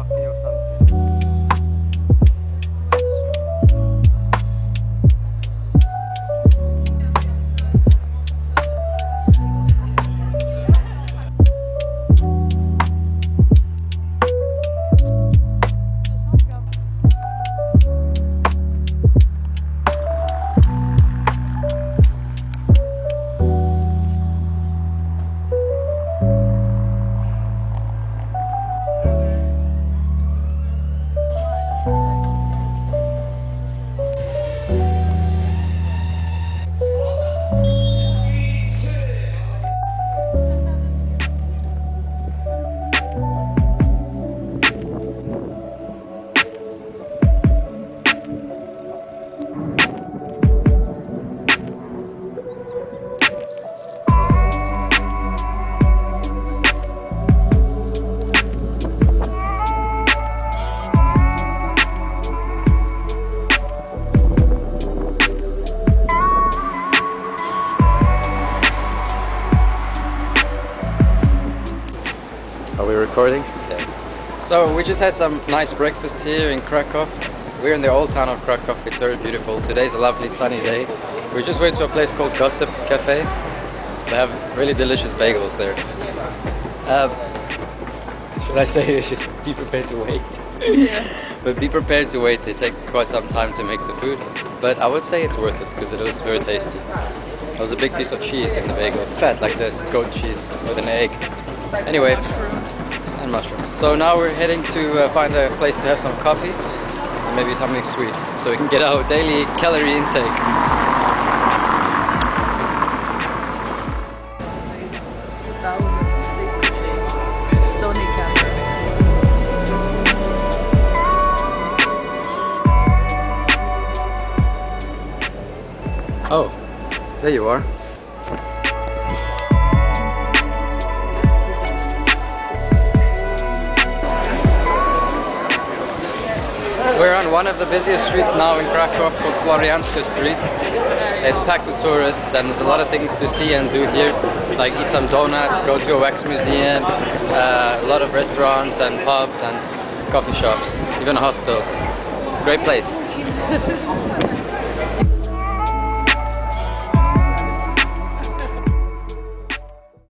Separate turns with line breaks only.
coffee or something.
Are we recording?
Yeah. So we just had some nice breakfast here in Krakow. We're in the old town of Krakow. It's very beautiful. Today's a lovely sunny day. We just went to a place called Gossip Cafe. They have really delicious bagels there. Should I say you should be prepared to wait?
Yeah.
But be prepared to wait. They take quite some time to make the food. But I would say it's worth it because it was very tasty. There was a big piece of cheese in the bagel. Fat like this, goat cheese with an egg. Anyway, and mushrooms. So now we're heading to find a place to have some coffee and maybe something sweet so we can get our daily calorie intake.
It's 2006 Sony camera.
Oh, there you are. We're on one of the busiest streets now in Krakow called Florianska Street. It's packed with tourists and there's a lot of things to see and do here, like eat some donuts, go to a wax museum, a lot of restaurants and pubs and coffee shops, even a hostel. Great place.